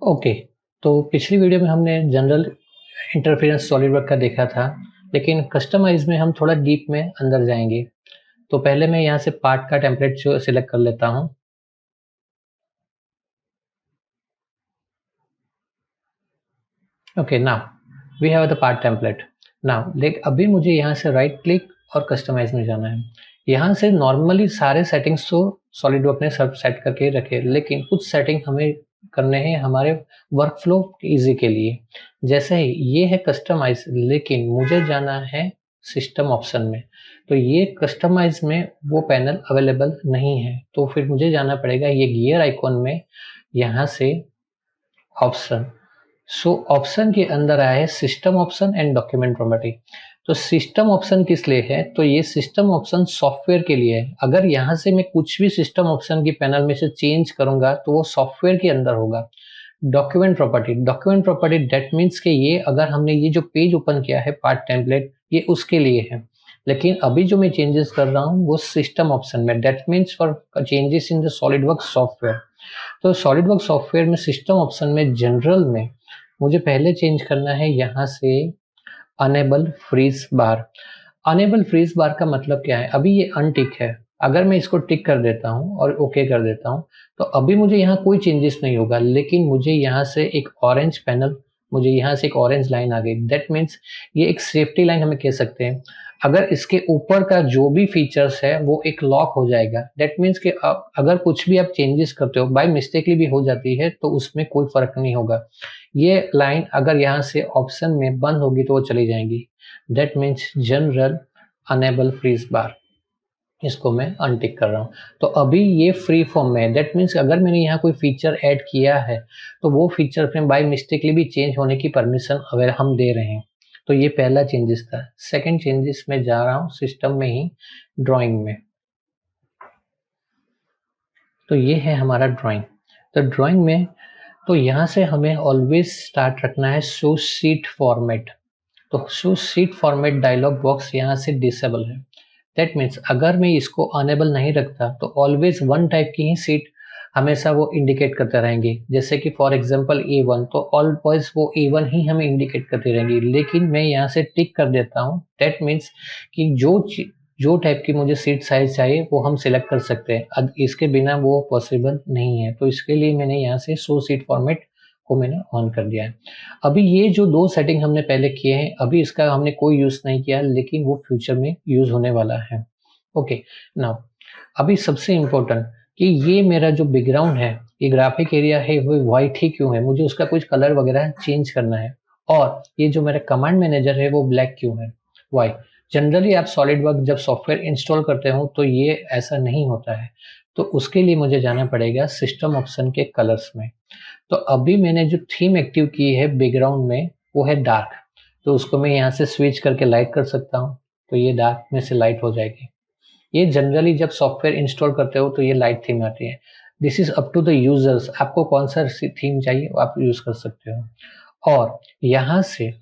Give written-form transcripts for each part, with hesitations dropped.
Okay, तो पिछली video में हमने जनरल इंटरफेरेंस सॉलिडवर्क का देखा था, लेकिन कस्टमाइज़ में हम थोड़ा डीप में अंदर जाएँगे। तो पहले मैं यहाँ से पार्ट का टेम्पलेट जो सिलेक्ट कर लेता हूँ। Okay, now we have the part template. Now देख, अभी मुझे यहाँ से राइट क्लिक और कस्टमाइज़ में जाना है। यहाँ से नॉर्मली सारे सेटिंग्स तो सॉलिडवर्क ने सब सेट करके रखे, लेकिन कुछ सेटिंग हमें करने हैं हमारे वर्कफ्लो ईजी के लिए। जैसे ही ये है कस्टमाइज, लेकिन मुझे जाना है सिस्टम ऑप्शन में। तो ये कस्टमाइज में वो पैनल अवेलेबल नहीं है, तो फिर मुझे जाना पड़ेगा ये गियर आइकॉन में, यहाँ से ऑप्शन। सो ऑप्शन के अंदर आया है system option and document property. तो सिस्टम ऑप्शन किस लिए है? तो ये सिस्टम ऑप्शन सॉफ्टवेयर के लिए है। अगर यहाँ से मैं कुछ भी सिस्टम ऑप्शन की पैनल में से चेंज करूंगा तो वो सॉफ्टवेयर के अंदर होगा। डॉक्यूमेंट प्रॉपर्टी दैट मीन्स कि ये अगर हमने ये जो पेज ओपन किया है पार्ट टेम्पलेट, ये उसके लिए है। लेकिन अभी जो मैं चेंजेस कर रहा हूँ वो सिस्टम ऑप्शन में, that means for changes in the SolidWork software. तो सॉलिडवर्क सॉफ्टवेयर में सिस्टम ऑप्शन में जनरल में मुझे पहले चेंज करना है यहाँ से अनेबल फ्रीज बार। अनेबल फ्रीज बार का मतलब क्या है? अभी ये अनटिक है। अगर मैं इसको टिक कर देता हूँ और ओके कर देता हूँ तो अभी मुझे यहाँ कोई चेंजेस नहीं होगा, लेकिन मुझे यहाँ से एक ऑरेंज पैनल, मुझे यहाँ से एक ऑरेंज लाइन आ गई। दैट मीन्स ये एक सेफ्टी लाइन हमें कह सकते हैं। अगर इसके ऊपर का जो भी फीचर्स है वो एक लॉक हो जाएगा। दैट मीन्स कि अगर कुछ भी आप चेंजेस करते हो, बाय मिस्टेकली भी हो जाती है, तो उसमें कोई फर्क नहीं होगा। ये लाइन अगर यहाँ से ऑप्शन में बंद होगी तो वो चली जाएंगी। That means general enable freeze bar, इसको मैं अनटिक कर रहा हूँ। तो अभी ये फ्री फॉर्म में है। दैट मीन्स अगर मैंने यहाँ कोई फीचर ऐड किया है तो वो फीचर में बाय मिस्टेकली भी चेंज होने की परमिशन अगर हम दे रहे हैं। तो ये पहला चेंजेस था। सेकंड चेंजेस में जा रहा हूँ सिस्टम में ही, ड्राइंग में। तो ये है हमारा ड्राइंग। तो ड्राइंग में तो यहाँ से हमें ऑलवेज स्टार्ट रखना है शो शीट फॉर्मेट। तो show sheet format dialog box यहाँ से डिसेबल है। दैट मीन्स अगर मैं इसको अनेबल नहीं रखता तो ऑलवेज वन टाइप की ही सीट हमेशा वो इंडिकेट करते रहेंगे। जैसे कि फॉर एग्जांपल A1, तो ऑलवेज वो A1 ही हमें इंडिकेट करती रहेंगी। लेकिन मैं यहाँ से टिक कर देता हूँ। दैट मीन्स कि जो टाइप की मुझे सीट साइज चाहिए वो हम सिलेक्ट कर सकते हैं। अब इसके बिना वो पॉसिबल नहीं है, तो इसके लिए मैंने यहाँ से शो सीट फॉर्मेट को मैंने ऑन कर दिया है। अभी ये जो दो सेटिंग हमने पहले किए हैं, अभी इसका हमने कोई यूज नहीं किया, लेकिन वो फ्यूचर में यूज होने वाला है। ओके, नाउ अभी सबसे इम्पोर्टेंट कि ये मेरा जो बैकग्राउंड है, ये ग्राफिक एरिया है, वो व्हाइट ही क्यों है? मुझे उसका कुछ कलर वगैरह चेंज करना है। और ये जो मेरा कमांड मैनेजर है वो ब्लैक क्यों है? वाई? जनरली आप सॉलिडवर्क जब सॉफ्टवेयर इंस्टॉल करते हो तो ये ऐसा नहीं होता है। तो उसके लिए मुझे जाना पड़ेगा सिस्टम ऑप्शन के कलर्स में। तो अभी मैंने जो थीम एक्टिव की है बैकग्राउंड में वो है डार्क। तो उसको मैं यहाँ से स्विच करके लाइट कर सकता हूँ। तो ये डार्क में से लाइट हो जाएगी। ये जनरली जब सॉफ्टवेयर इंस्टॉल करते हो तो ये लाइट थीम आती है। This is up to the users, आपको कौन सा थीम चाहिए वो आप यूज कर सकते हो। और यहाँ से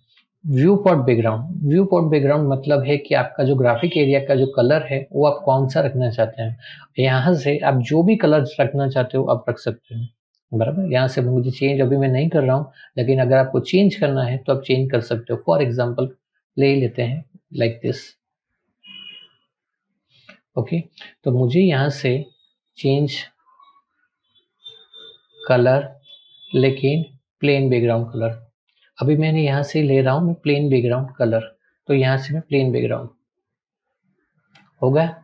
व्यू पोर्ट बैकग्राउंड मतलब है कि आपका जो ग्राफिक एरिया का जो कलर है वो आप कौन सा रखना चाहते हैं। यहाँ से आप जो भी कलर रखना चाहते हो आप रख सकते हो। बराबर, यहाँ से मुझे चेंज अभी मैं नहीं कर रहा हूँ, लेकिन अगर आपको चेंज करना है तो आप चेंज कर सकते हो। फॉर एग्जाम्पल ले लेते हैं लाइक दिस। ओके, तो मुझे यहाँ से चेंज कलर, लेकिन प्लेन बैकग्राउंड कलर। अभी मैंने यहाँ से ले रहा हूँ मैं प्लेन बैकग्राउंड कलर। तो यहाँ से मैं प्लेन बैकग्राउंड हो गया।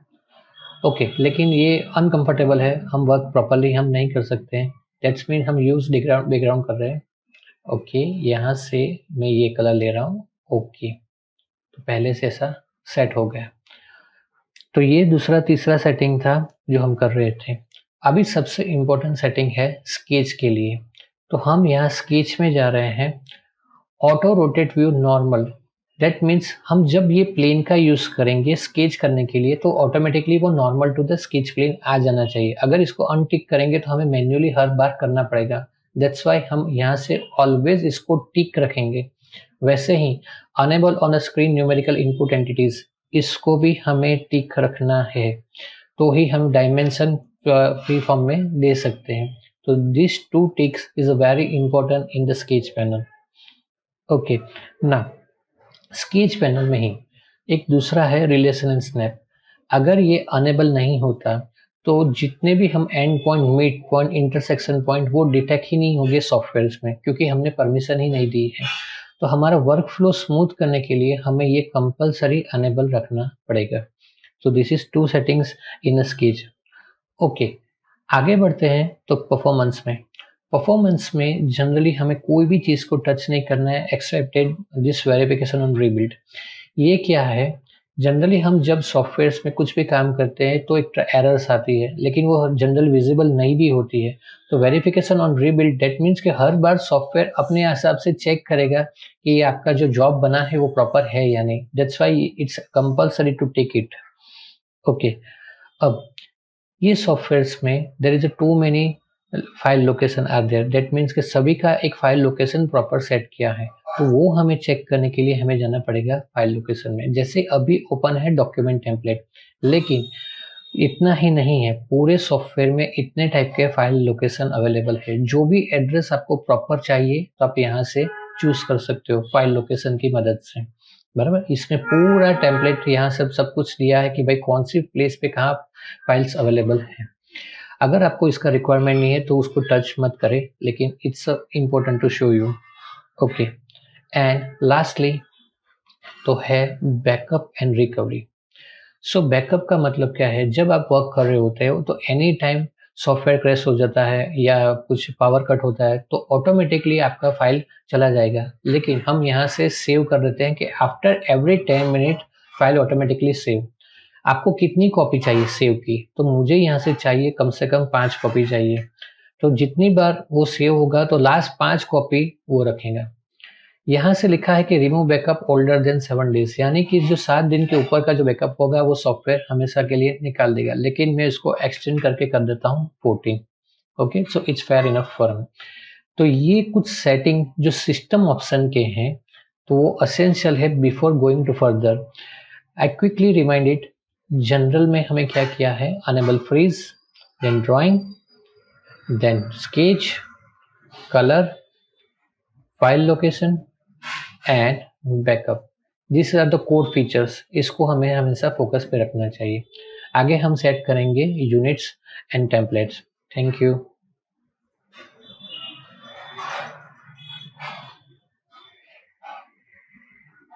ओके, लेकिन ये अनकंफर्टेबल है, हम वर्क प्रॉपरली हम नहीं कर सकते हैं। दैट्स मीन हम यूज बैकग्राउंड कर रहे हैं। ओके, यहाँ से मैं ये कलर ले रहा हूँ। ओके, तो पहले से ऐसा सेट हो गया। तो ये दूसरा तीसरा सेटिंग था जो हम कर रहे थे। अभी सबसे इम्पोर्टेंट सेटिंग है स्केच के लिए। तो हम यहाँ स्केच में जा रहे हैं, auto rotate view normal. That means हम जब ये प्लेन का यूज करेंगे स्केच करने के लिए तो ऑटोमेटिकली वो normal to the sketch plane आ जाना चाहिए। अगर इसको अनटिक करेंगे तो हमें मैन्युअली हर बार करना पड़ेगा। दैट्स वाई हम यहाँ से ऑलवेज इसको टिक रखेंगे। वैसे ही enable on screen numerical input entities, इसको भी हमें टिक रखना है, तो ही हम डायमेंशन फ्री फॉर्म में दे सकते हैं। तो this 2 ticks is very important in the sketch panel. Okay, ना स्केच पैनल में ही एक दूसरा है रिलेशन एंड स्नैप। अगर ये अनेबल नहीं होता तो जितने भी हम and point, mid point, intersection point वो डिटेक्ट ही नहीं होंगे सॉफ्टवेयर में, क्योंकि हमने परमिशन ही नहीं दी है। तो हमारा वर्क फ्लो स्मूथ करने के लिए हमें ये कंपलसरी अनेबल रखना पड़ेगा। तो this is 2 settings in a sketch. Okay, आगे बढ़ते हैं तो परफॉर्मेंस में। परफॉर्मेंस में जनरली हमें कोई भी चीज़ को टच नहीं करना है accepted this verification on rebuild. ये क्या है, जनरली हम जब सॉफ्टवेयर्स में कुछ भी काम करते हैं तो एक एरर्स आती है, लेकिन वो जनरल विजिबल नहीं भी होती है। तो verification on rebuild that means कि हर बार सॉफ्टवेयर अपने हिसाब से चेक करेगा कि ये आपका जो जॉब बना है वो प्रॉपर है या नहीं। That's why it's compulsory to take it. Okay, अब ये सॉफ्टवेयर्स में there is a too many file location are there, that means कि सभी का एक फाइल लोकेशन प्रॉपर सेट किया है। तो वो हमें चेक करने के लिए हमें जाना पड़ेगा फाइल लोकेशन में। जैसे अभी ओपन है डॉक्यूमेंट टेम्पलेट, लेकिन इतना ही नहीं है, पूरे सॉफ्टवेयर में इतने टाइप के फाइल लोकेशन अवेलेबल है। जो भी एड्रेस आपको प्रॉपर चाहिए तो आप यहाँ से चूज कर सकते हो फाइल लोकेशन की मदद से, बराबर। इसमें पूरा टेम्पलेट यहाँ सब कुछ दिया है कि भाई कौन सी प्लेस पे कहाँ फाइल्स अवेलेबल है। अगर आपको इसका रिक्वायरमेंट नहीं है तो उसको टच मत करें, लेकिन it's important to show you. Okay, and lastly तो है backup and recovery. So backup का मतलब क्या है, जब आप वर्क कर रहे होते हो तो एनी टाइम सॉफ्टवेयर क्रैश हो जाता है या कुछ पावर कट होता है तो ऑटोमेटिकली आपका फाइल चला जाएगा। लेकिन हम यहाँ से सेव कर देते हैं कि after every 10 minute file automatically save. आपको कितनी कॉपी चाहिए सेव की, तो मुझे यहाँ से चाहिए कम से कम 5 कॉपी चाहिए। तो जितनी बार वो सेव होगा तो लास्ट 5 कॉपी वो रखेगा। यहाँ से लिखा है कि remove backup older than 7 days, यानी कि जो 7 दिन के ऊपर का जो बैकअप होगा वो सॉफ्टवेयर हमेशा के लिए निकाल देगा। लेकिन मैं इसको एक्सटेंड करके कर देता हूँ 14। Okay, so it's fair enough for me. तो ये कुछ सेटिंग जो सिस्टम ऑप्शन के हैं तो वो असेंशियल है before going to further. I quickly remind it. General में हमें क्या किया है, enable freeze, then drawing, then sketch, colour, file location and backup. This are the core features. इसको हमें हमेशा फोकस पे रखना चाहिए। आगे हम सेट करेंगे units and templates. Thank you.